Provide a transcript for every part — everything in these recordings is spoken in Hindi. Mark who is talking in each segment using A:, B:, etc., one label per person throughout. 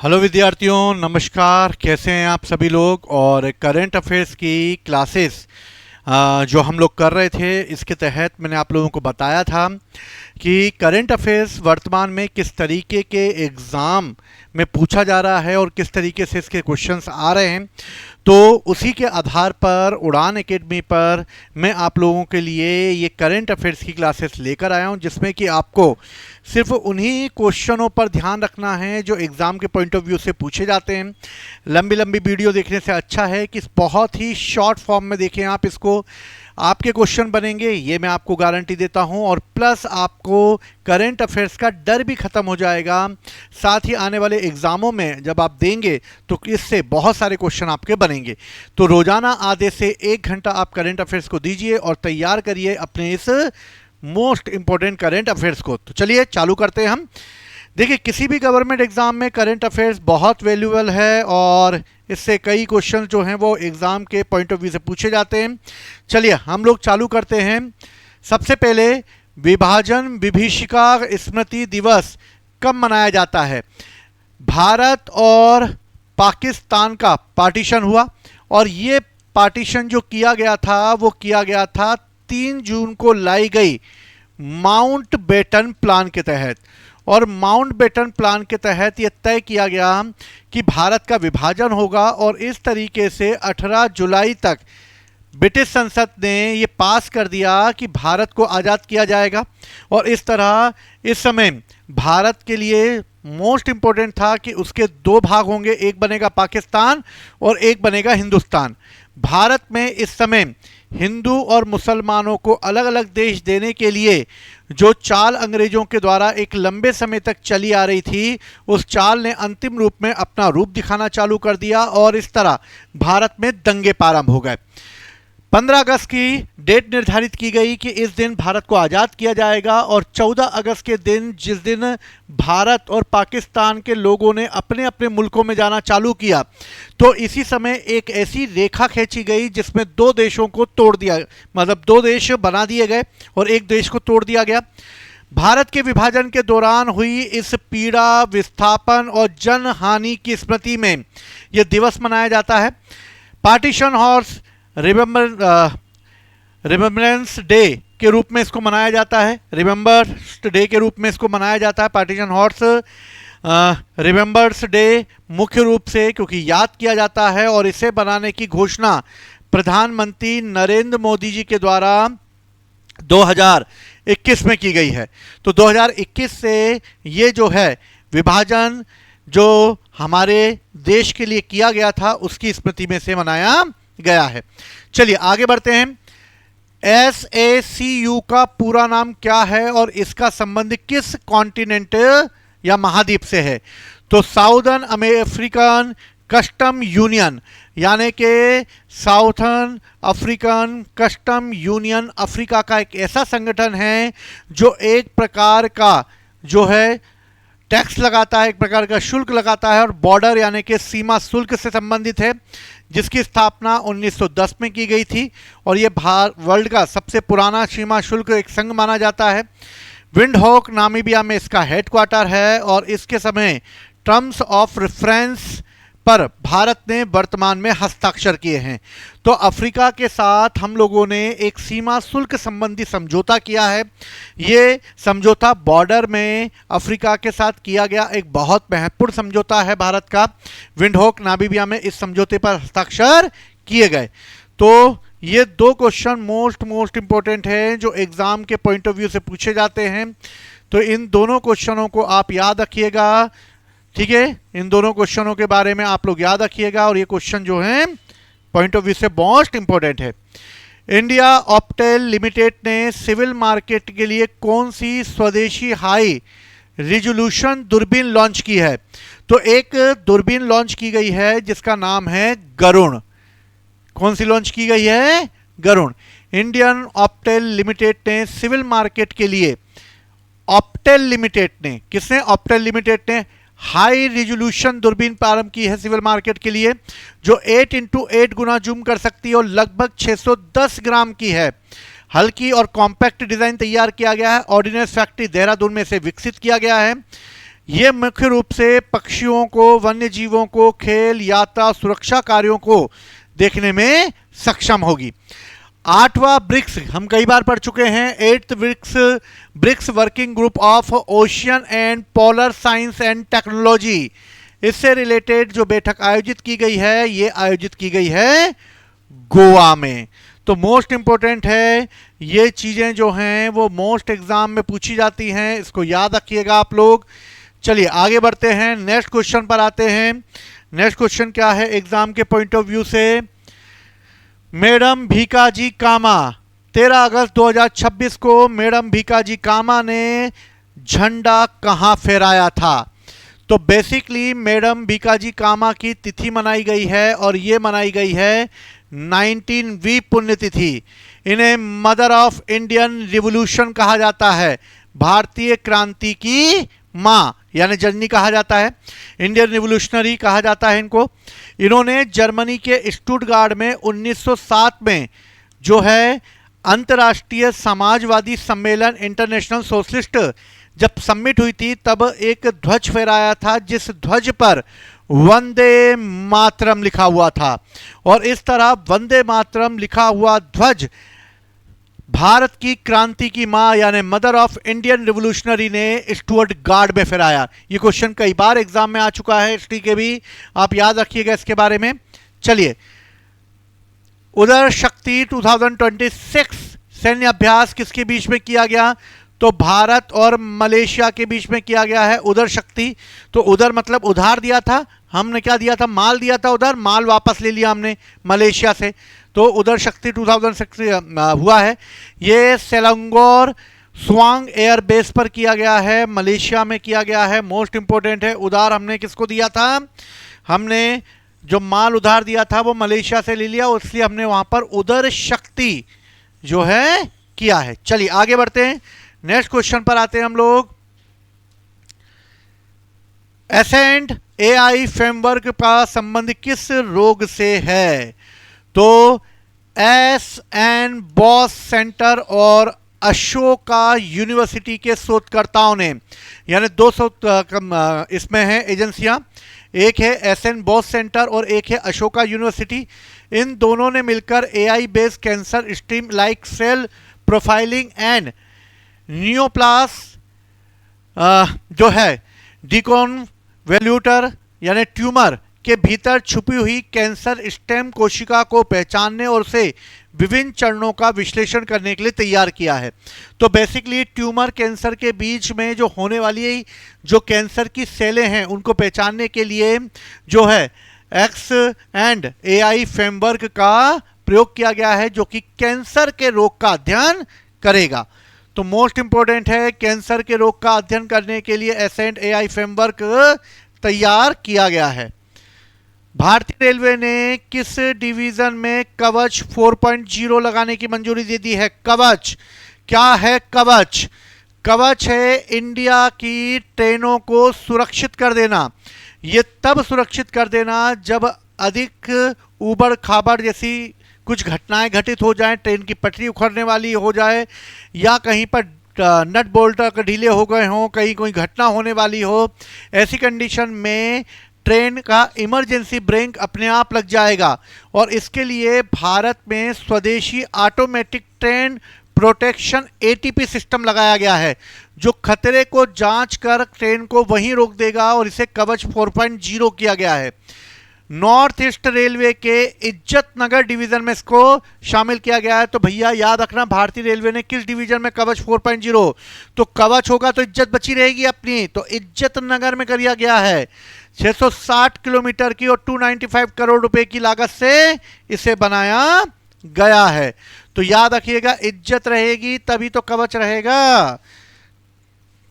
A: हेलो विद्यार्थियों, नमस्कार। कैसे हैं आप सभी लोग। और करंट अफेयर्स की क्लासेस जो हम लोग कर रहे थे, इसके तहत मैंने आप लोगों को बताया था कि करंट अफेयर्स वर्तमान में किस तरीके के एग्ज़ाम में पूछा जा रहा है और किस तरीके से इसके क्वेश्चंस आ रहे हैं। तो उसी के आधार पर उड़ान एकेडमी पर मैं आप लोगों के लिए ये करंट अफेयर्स की क्लासेस लेकर आया हूँ, जिसमें कि आपको सिर्फ उन्हीं क्वेश्चनों पर ध्यान रखना है जो एग्ज़ाम के पॉइंट ऑफ व्यू से पूछे जाते हैं। लंबी लंबी वीडियो देखने से अच्छा है कि बहुत ही शॉर्ट फॉर्म में देखें आप इसको। आपके क्वेश्चन बनेंगे, ये मैं आपको गारंटी देता हूं, और प्लस आपको करंट अफेयर्स का डर भी ख़त्म हो जाएगा। साथ ही आने वाले एग्ज़ामों में जब आप देंगे तो इससे बहुत सारे क्वेश्चन आपके बनेंगे। तो रोज़ाना आधे से 1 घंटा आप करंट अफेयर्स को दीजिए और तैयार करिए अपने इस मोस्ट इंपॉर्टेंट करंट अफेयर्स को। तो चलिए चालू करते हैं हम। देखिए, किसी भी गवर्नमेंट एग्जाम में करंट अफेयर्स बहुत वैल्यूएबल है और इससे कई क्वेश्चन जो हैं वो एग्ज़ाम के पॉइंट ऑफ व्यू से पूछे जाते हैं। चलिए हम लोग चालू करते हैं। सबसे पहले, विभाजन विभीषिका स्मृति दिवस कब मनाया जाता है? भारत और पाकिस्तान का पार्टीशन हुआ और ये पार्टीशन जो किया गया था वो किया गया था 3 जून को लाई गई माउंट बेटन प्लान के तहत। और माउंट बेटन प्लान के तहत यह तय किया गया कि भारत का विभाजन होगा और इस तरीके से 18 जुलाई तक ब्रिटिश संसद ने ये पास कर दिया कि भारत को आज़ाद किया जाएगा। और इस तरह इस समय भारत के लिए मोस्ट इम्पोर्टेंट था कि उसके 2 भाग होंगे, एक बनेगा पाकिस्तान और एक बनेगा हिंदुस्तान। भारत में इस समय हिंदू और मुसलमानों को अलग अलग देश देने के लिए जो चाल अंग्रेजों के द्वारा एक लंबे समय तक चली आ रही थी, उस चाल ने अंतिम रूप में अपना रूप दिखाना चालू कर दिया और इस तरह भारत में दंगे प्रारंभ हो गए। 15 अगस्त की डेट निर्धारित की गई कि इस दिन भारत को आज़ाद किया जाएगा और 14 अगस्त के दिन, जिस दिन भारत और पाकिस्तान के लोगों ने अपने अपने मुल्कों में जाना चालू किया, तो इसी समय एक ऐसी रेखा खींची गई जिसमें 2 देशों को तोड़ दिया, मतलब 2 देश बना दिए गए और एक देश को तोड़ दिया गया। भारत के विभाजन के दौरान हुई इस पीड़ा, विस्थापन और जन हानि की स्मृति में यह दिवस मनाया जाता है। पार्टीशन हॉर्स रिमेम्बरेंस डे के रूप में इसको मनाया जाता है। रिमेम्बर्स डे के रूप में इसको मनाया जाता है। पार्टीशन हॉर्स रिमेम्बर्स डे मुख्य रूप से क्योंकि याद किया जाता है और इसे बनाने की घोषणा प्रधानमंत्री नरेंद्र मोदी जी के द्वारा 2021 में की गई है। तो 2021 से ये जो है विभाजन जो हमारे देश के लिए किया गया था उसकी स्मृति में से मनाया गया है। चलिए आगे बढ़ते हैं। SACU का पूरा नाम क्या है और इसका संबंध किस कॉन्टिनेंट या महाद्वीप से है? तो साउदर्न अफ्रीकन कस्टम यूनियन, यानी कि southern African custom union Africa का एक ऐसा संगठन है जो एक प्रकार का जो है टैक्स लगाता है, एक प्रकार का शुल्क लगाता है और बॉर्डर यानी कि सीमा शुल्क से संबंधित है, जिसकी स्थापना 1910 में की गई थी और ये वर्ल्ड का सबसे पुराना सीमा शुल्क एक संघ माना जाता है। विंडहोक नामीबिया में इसका हेडक्वार्टर है और इसके समय टर्म्स ऑफ रेफरेंस पर भारत ने वर्तमान में हस्ताक्षर किए हैं। तो अफ्रीका के साथ हम लोगों ने एक सीमा शुल्क संबंधी समझौता किया है। ये समझौता बॉर्डर में अफ्रीका के साथ किया गया एक बहुत महत्वपूर्ण समझौता है भारत का। विंडहोक नामीबिया में इस समझौते पर हस्ताक्षर किए गए। तो ये 2 क्वेश्चन मोस्ट इंपॉर्टेंट है जो एग्जाम के पॉइंट ऑफ व्यू से पूछे जाते हैं। तो इन दोनों क्वेश्चनों को आप याद रखिएगा, ठीक है। इन दोनों क्वेश्चनों के बारे में आप लोग याद रखिएगा और ये क्वेश्चन जो है पॉइंट ऑफ व्यू से मोस्ट इंपॉर्टेंट है। इंडिया ऑप्टेल लिमिटेड ने सिविल मार्केट के लिए कौन सी स्वदेशी हाई रिजोल्यूशन दूरबीन लॉन्च की है? तो एक दूरबीन लॉन्च की गई है जिसका नाम है गरुण। कौन सी लॉन्च की गई है? गरुण। इंडियन ऑप्टेल लिमिटेड ने सिविल मार्केट के लिए, ऑप्टेल लिमिटेड ने, किसने? ऑप्टेल लिमिटेड ने हाई रिजोल्यूशन दूरबीन प्रारंभ की है सिविल मार्केट के लिए, जो 8x8 गुना जूम कर सकती है और लगभग 610 ग्राम की है। हल्की और कॉम्पैक्ट डिजाइन तैयार किया गया है। ऑर्डिनेंस फैक्ट्री देहरादून में से विकसित किया गया है। ये मुख्य रूप से पक्षियों को, वन्य जीवों को, खेल, यात्रा, सुरक्षा कार्यों को देखने में सक्षम होगी। आठवां ब्रिक्स हम कई बार पढ़ चुके हैं। Eighth BRICS working group of ocean and polar science and technology, इससे रिलेटेड जो बैठक आयोजित की गई है, ये आयोजित की गई है गोवा में। तो मोस्ट इंपॉर्टेंट है, ये चीजें जो हैं वो मोस्ट एग्जाम में पूछी जाती हैं, इसको याद रखिएगा आप लोग। चलिए आगे बढ़ते हैं, नेक्स्ट क्वेश्चन पर आते हैं। नेक्स्ट क्वेश्चन क्या है एग्जाम के पॉइंट ऑफ व्यू से? मैडम भीकाजी कामा, 13 अगस्त 2026 को मैडम भीकाजी कामा ने झंडा कहां फहराया था? तो बेसिकली मैडम भीकाजी कामा की तिथि मनाई गई है और ये मनाई गई है 19वीं पुण्यतिथि। इन्हें मदर ऑफ इंडियन रिवॉल्यूशन कहा जाता है, भारतीय क्रांति की मां यानी जननी कहा जाता है, इंडियन रिवॉल्यूशनरी कहा जाता है इनको। इन्होंने जर्मनी के स्टुटगार्ट में 1907 में जो है अंतर्राष्ट्रीय समाजवादी सम्मेलन, इंटरनेशनल सोशलिस्ट जब समिट हुई थी, तब एक ध्वज फहराया था जिस ध्वज पर वंदे मातरम लिखा हुआ था। और इस तरह वंदे मातरम लिखा हुआ ध्वज भारत की क्रांति की मां यानी मदर ऑफ इंडियन रिवॉल्यूशनरी ने स्टुटगार्ट में फहराया। ये क्वेश्चन कई बार एग्जाम में आ चुका है, हिस्ट्री के भी, आप याद रखिएगा इसके बारे में। चलिए, उदर शक्ति 2026 सैन्य अभ्यास किसके बीच में किया गया? तो भारत और मलेशिया के बीच में किया गया है उदर शक्ति। तो उधर मतलब उधार दिया था, हमने क्या दिया था? माल दिया था, उधर माल वापस ले लिया हमने मलेशिया से, तो उधर शक्ति 2006 हुआ है। ये सेलंगोर स्वांग एयर बेस पर किया गया है, मलेशिया में किया गया है। मोस्ट इंपोर्टेंट है, उधार हमने किसको दिया था? हमने जो माल उधार दिया था वो मलेशिया से ले लिया, इसलिए हमने वहां पर उदर शक्ति जो है किया है। चलिए आगे बढ़ते हैं, नेक्स्ट क्वेश्चन पर आते हैं हम लोग। एसेंट एआई फ्रेमवर्क का संबंध किस रोग से है? तो एस.एन. बोस सेंटर और अशोका यूनिवर्सिटी के शोधकर्ताओं ने, यानी 200 इसमें है एजेंसियां, एक है एस.एन. बोस सेंटर और एक है अशोका यूनिवर्सिटी। इन दोनों ने मिलकर AI based cancer stream like cell profiling and न्यूप्लास जो है डिकॉन्वोल्यूटर यानी ट्यूमर के भीतर छुपी हुई कैंसर स्टेम कोशिका को पहचानने और उसे विभिन्न चरणों का विश्लेषण करने के लिए तैयार किया है। तो बेसिकली ट्यूमर कैंसर के बीच में जो होने वाली जो कैंसर की सेलें हैं उनको पहचानने के लिए जो है एक्स एंड एआई फ्रेमवर्क का प्रयोग किया गया है, जो कि कैंसर के रोग का अध्ययन करेगा। तो मोस्ट इंपॉर्टेंट है, कैंसर के रोग का अध्ययन करने के लिए एसेंट एआई फ्रेमवर्क तैयार किया गया है। भारतीय रेलवे ने किस डिवीजन में कवच 4.0 लगाने की मंजूरी दे दी है? कवच क्या है? कवच कवच है इंडिया की ट्रेनों को सुरक्षित कर देना। ये तब सुरक्षित कर देना जब अधिक ऊबड़ खाबड़ जैसी कुछ घटनाएं घटित हो जाएं, ट्रेन की पटरी उखड़ने वाली हो जाए या कहीं पर नट बोल्ट ढीले हो गए हों, कहीं कोई घटना होने वाली हो, ऐसी कंडीशन में ट्रेन का इमरजेंसी ब्रेक अपने आप लग जाएगा। और इसके लिए भारत में स्वदेशी automatic train protection ATP system लगाया गया है, जो खतरे को जांच कर ट्रेन को वहीं रोक देगा, और इसे कवच 4.0 किया गया है। नॉर्थ ईस्ट रेलवे के इज्जत नगर डिवीजन में इसको शामिल किया गया है। तो भैया याद रखना, भारतीय रेलवे ने किस डिवीजन में कवच 4.0, तो कवच होगा तो इज्जत बची रहेगी अपनी, तो इज्जत नगर में किया गया है। 660 किलोमीटर की और 295 करोड़ रुपए की लागत से इसे बनाया गया है। तो याद रखिएगा, इज्जत रहेगी तभी तो कवच रहेगा।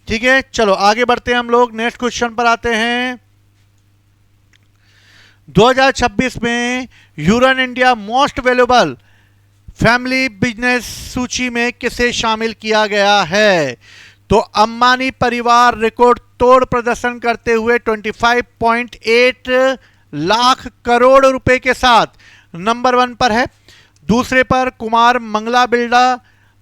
A: ठीक है, चलो आगे बढ़ते हैं हम लोग, नेक्स्ट क्वेश्चन पर आते हैं। 2026 में Hurun India most valuable family business सूची में किसे शामिल किया गया है? तो अंबानी परिवार रिकॉर्ड तोड़ प्रदर्शन करते हुए 25.8 लाख करोड़ रुपए के साथ नंबर 1 पर है। दूसरे पर कुमार मंगला बिरला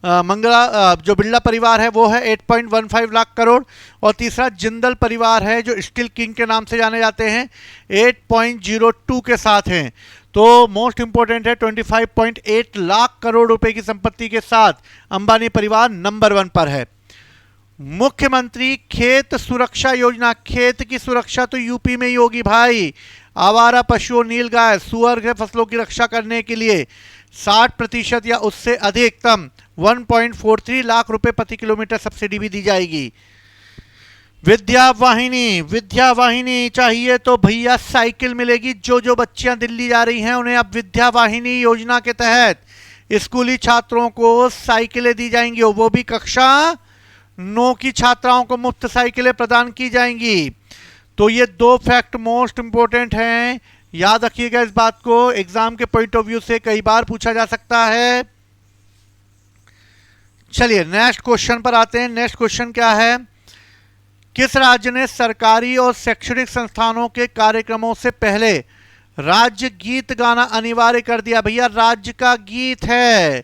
A: जो बिरला परिवार है वो है 8.15 लाख करोड़, और तीसरा जिंदल परिवार है जो स्टील किंग के नाम से जाने जाते हैं, 8.02 के साथ हैं। तो मोस्ट इंपोर्टेंट है, 25.8 लाख करोड़ रुपए की संपत्ति के साथ अंबानी परिवार नंबर 1 पर है। मुख्यमंत्री खेत सुरक्षा योजना, खेत की सुरक्षा तो यूपी में ही होगी भाई। आवारा पशुओं, नीलगाय, सुअर के फसलों की रक्षा करने के लिए 60% या उससे अधिकतम 1.43 लाख रुपए प्रति किलोमीटर सब्सिडी भी दी जाएगी। विद्या वाहिनी, विद्या वाहिनी चाहिए तो भैया साइकिल मिलेगी। जो बच्चियां दिल्ली जा रही हैं उन्हें अब विद्या वाहिनी योजना के तहत स्कूली छात्रों को साइकिलें दी जाएंगी, और वो भी कक्षा 9 की छात्राओं को मुफ्त साइकिलें प्रदान की जाएंगी। तो ये 2 फैक्ट मोस्ट इंपोर्टेंट हैं, याद रखिएगा इस बात को। एग्जाम के पॉइंट ऑफ व्यू से कई बार पूछा जा सकता है। चलिए नेक्स्ट क्वेश्चन पर आते हैं। नेक्स्ट क्वेश्चन क्या है? किस राज्य ने सरकारी और शैक्षणिक संस्थानों के कार्यक्रमों से पहले राज्य गीत गाना अनिवार्य कर दिया? भैया राज्य का गीत है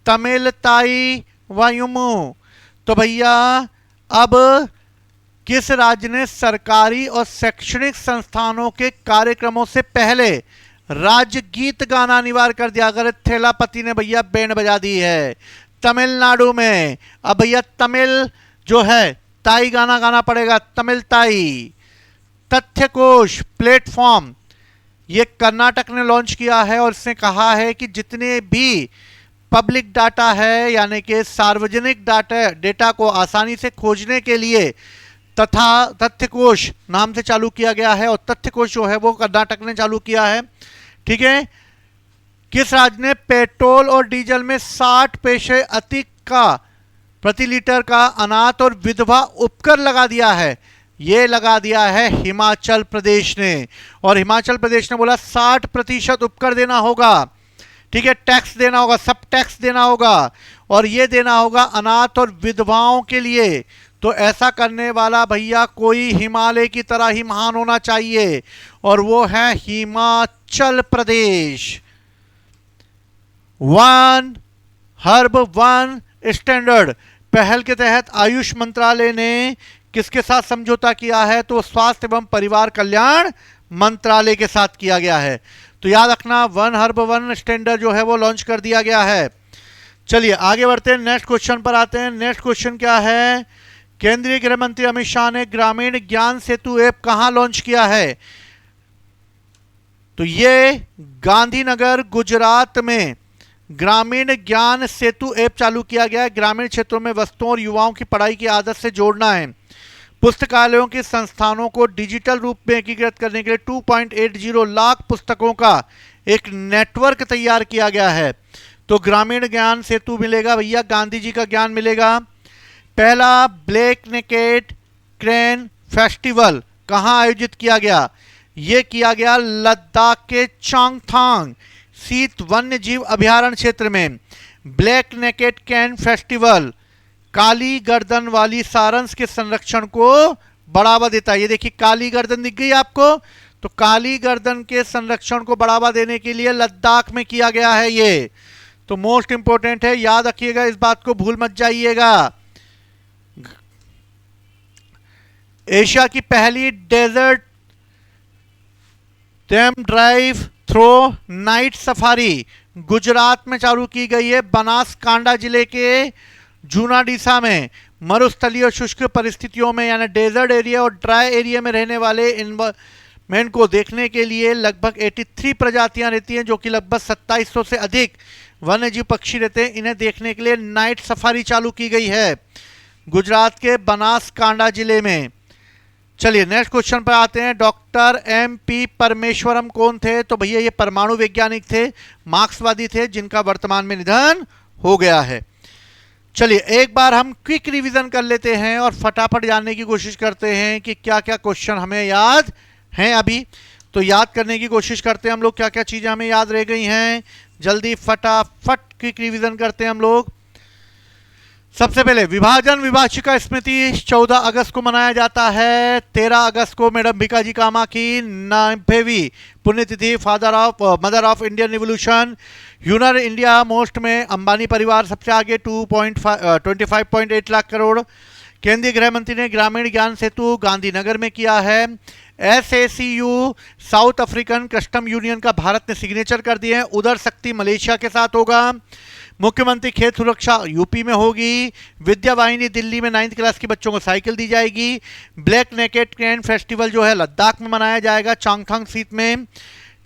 A: तमिल ताई वायुमु। तो भैया अब किस राज्य ने सरकारी और शैक्षणिक संस्थानों के कार्यक्रमों से पहले राज्य गीत गाना अनिवार्य कर दिया? अगर थेलापति ने भैया बैंड बजा दी है तमिलनाडु में। अब भैया तमिल जो है ताई गाना गाना पड़ेगा, तमिल ताई। तथ्य कोश प्लेटफॉर्म ये कर्नाटक ने लॉन्च किया है, और इसने कहा है कि जितने भी पब्लिक डाटा है यानी कि सार्वजनिक डेटा को आसानी से खोजने के लिए तथा तथ्यकोश नाम से चालू किया गया है, और तथ्यकोश जो है वो कर्नाटक ने चालू किया है। ठीक है। किस राज्य ने पेट्रोल और डीजल में 60 पैसे अधिक का प्रति लीटर का अनाथ और विधवा उपकर लगा दिया है? ये लगा दिया है हिमाचल प्रदेश ने, और हिमाचल प्रदेश ने बोला 60% उपकर देना होगा। ठीक है, टैक्स देना होगा, सब टैक्स देना होगा, और ये देना होगा अनाथ और विधवाओं के लिए। तो ऐसा करने वाला भैया कोई हिमालय की तरह ही महान होना चाहिए, और वो है हिमाचल प्रदेश। 1 हर्ब 1 स्टैंडर्ड पहल के तहत आयुष मंत्रालय ने किसके साथ समझौता किया है? तो स्वास्थ्य एवं परिवार कल्याण मंत्रालय के साथ किया गया है। तो याद रखना 1 हर्ब 1 स्टैंडर्ड जो है वो लॉन्च कर दिया गया है। चलिए आगे बढ़ते हैं, नेक्स्ट क्वेश्चन पर आते हैं। नेक्स्ट क्वेश्चन क्या है? केंद्रीय गृह मंत्री अमित शाह ने ग्रामीण ज्ञान सेतु ऐप कहां लॉन्च किया है? तो ये गांधीनगर गुजरात में ग्रामीण ज्ञान सेतु ऐप चालू किया गया है। ग्रामीण क्षेत्रों में वस्तुओं और युवाओं की पढ़ाई की आदत से जोड़ना है। पुस्तकालयों के संस्थानों को डिजिटल रूप में एकीकृत करने के लिए 2.80 लाख पुस्तकों का एक नेटवर्क तैयार किया गया है। तो ग्रामीण ज्ञान सेतु मिलेगा भैया, गांधी जी का ज्ञान मिलेगा। पहला ब्लैक नेकेड क्रेन फेस्टिवल कहां आयोजित किया गया? यह किया गया लद्दाख के चांगथांग शीत वन्य जीव अभयारण्य क्षेत्र में। ब्लैक नेकेड कैन फेस्टिवल काली गर्दन वाली सारंश के संरक्षण को बढ़ावा देता है। ये देखिए काली गर्दन दिख गई आपको, तो काली गर्दन के संरक्षण को बढ़ावा देने के लिए लद्दाख में किया गया है ये। तो मोस्ट इंपोर्टेंट है, याद रखिएगा इस बात को, भूल मत जाइएगा। एशिया की पहली desert theme drive through night safari Gujarat में चालू की गई है। बनासकांडा जिले के जूनाडीसा में मरुस्थलीय और शुष्क परिस्थितियों में यानी डेजर्ट एरिया और ड्राई एरिया में रहने वाले इन्वायरमेंट को देखने के लिए लगभग 83 प्रजातियां रहती हैं, जो कि लगभग 2700 से अधिक वन्यजीव पक्षी रहते हैं। इन्हें देखने के लिए नाइट सफारी चालू की गई है गुजरात के बनासकांडा जिले में। चलिए नेक्स्ट क्वेश्चन पर आते हैं। डॉक्टर MP परमेश्वरम कौन थे? तो भैया ये परमाणु वैज्ञानिक थे, मार्क्सवादी थे, जिनका वर्तमान में निधन हो गया है। चलिए एक बार हम क्विक रिवीजन कर लेते हैं और फटाफट जानने की कोशिश करते हैं कि क्या क्या क्वेश्चन हमें याद हैं। अभी तो याद करने की कोशिश करते हैं हम लोग, क्या क्या चीजें हमें याद रह गई हैं। जल्दी फटाफट क्विक रिवीजन करते हैं हम लोग। सबसे पहले विभाजन विभाषिका स्मृति 14 अगस्त को मनाया जाता है। 13 अगस्त को मैडम भिकाजी कामा की 90वीं पुण्यतिथि, मदर ऑफ इंडियन रिवोल्यूशन। ह्यूनर इंडिया मोस्ट में अंबानी परिवार सबसे आगे 25.8 लाख करोड़। केंद्रीय गृह मंत्री ने ग्रामीण ज्ञान सेतु गांधीनगर में किया है। SACU south African custom union का भारत ने सिग्नेचर कर दिए हैं। उधर शक्ति मलेशिया के साथ होगा। मुख्यमंत्री खेत सुरक्षा यूपी में होगी। विद्या वाहिनी दिल्ली में 9th क्लास के बच्चों को साइकिल दी जाएगी। ब्लैक नेकेड क्रेन फेस्टिवल जो है लद्दाख में मनाया जाएगा, चांगथांग सीट में।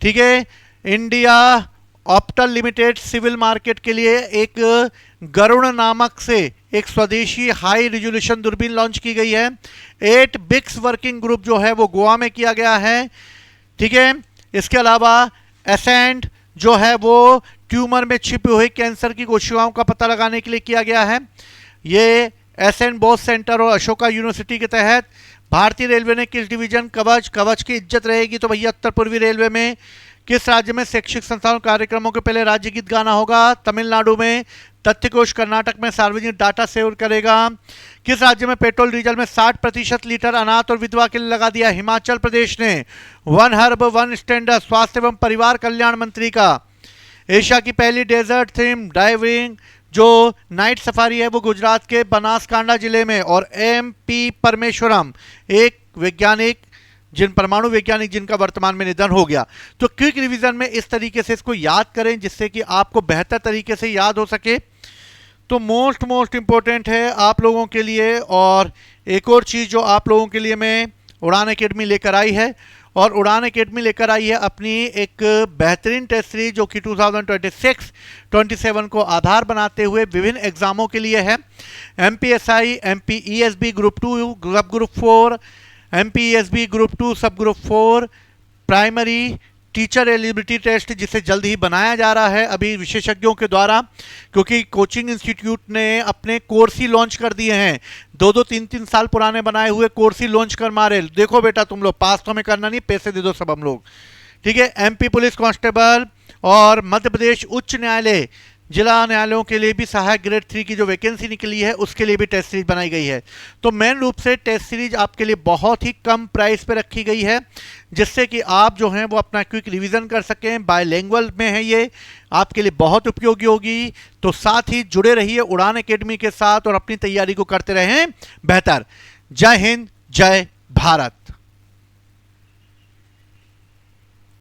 A: ठीक है, India Optel limited civil market के लिए एक गरुड़ नामक से एक स्वदेशी हाई रिजोल्यूशन दूरबीन लॉन्च की गई है। 8 बिक्स वर्किंग ग्रुप जो है वो गोवा में किया गया है। ठीक है, इसके अलावा एसेंट जो है वो ट्यूमर में छिपे हुए कैंसर की कोशिकाओं का पता लगाने के लिए किया गया है। ये एसेंट बोस सेंटर और अशोका यूनिवर्सिटी के तहत भारतीय रेलवे ने किस डिवीजन कवच की इज्जत रहेगी, तो भैया उत्तर पूर्वी रेलवे में। किस राज्य में शैक्षिक संस्थानों कार्यक्रमों के पहले राज्य गीत गाना होगा? तमिलनाडु में। तथ्यकोश कर्नाटक में सार्वजनिक डाटा सेव करेगा। किस राज्य में पेट्रोल डीजल में 60% लीटर अनाथ और विधवा के लिए लगा दिया? हिमाचल प्रदेश ने। वन हर्ब वन स्टैंडर्ड स्वास्थ्य एवं परिवार कल्याण मंत्री का। एशिया की पहली डेजर्ट थीम डाइविंग जो नाइट सफारी है वो गुजरात के बनासकांडा जिले में। और MP परमेश्वरम, एक वैज्ञानिक परमाणु वैज्ञानिक जिनका वर्तमान में निधन हो गया। तो क्विक रिवीजन में इस तरीके से इसको याद करें जिससे कि आपको बेहतर तरीके से याद हो सके। तो मोस्ट इंपॉर्टेंट है आप लोगों के लिए। और एक और चीज़ जो आप लोगों के लिए मैं उड़ान एकेडमी लेकर आई है, और उड़ान एकेडमी लेकर आई है अपनी एक बेहतरीन टेस्ट सीरीज जो कि 2026-27 को आधार बनाते हुए विभिन्न एग्जामों के लिए है। MPSI, MPESB group 2 sub group 4, MPESB group 2 sub group 4, primary teacher eligibility test जिसे जल्द ही बनाया जा रहा है अभी विशेषज्ञों के द्वारा, क्योंकि कोचिंग इंस्टीट्यूट ने अपने कोर्स ही लॉन्च कर दिए हैं। 2-2, 3-3 साल पुराने बनाए हुए कोर्स ही लॉन्च कर मारे। देखो बेटा तुम लोग पास तो हमें करना नहीं, पैसे दे दो सब हम लोग। ठीक है, MP पुलिस कांस्टेबल और मध्य प्रदेश उच्च न्यायालय जिला न्यायालयों के लिए भी सहायक ग्रेड 3 की जो वैकेंसी निकली है उसके लिए भी टेस्ट सीरीज बनाई गई है। तो मेन रूप से टेस्ट सीरीज आपके लिए बहुत ही कम प्राइस पे रखी गई है जिससे कि आप जो हैं वो अपना क्विक रिवीजन कर सकें। बायलैंग्वेज में है, ये आपके लिए बहुत उपयोगी होगी। तो साथ ही जुड़े रहिए उड़ान एकेडमी के साथ और अपनी तैयारी को करते रहें बेहतर। जय हिंद, जय भारत।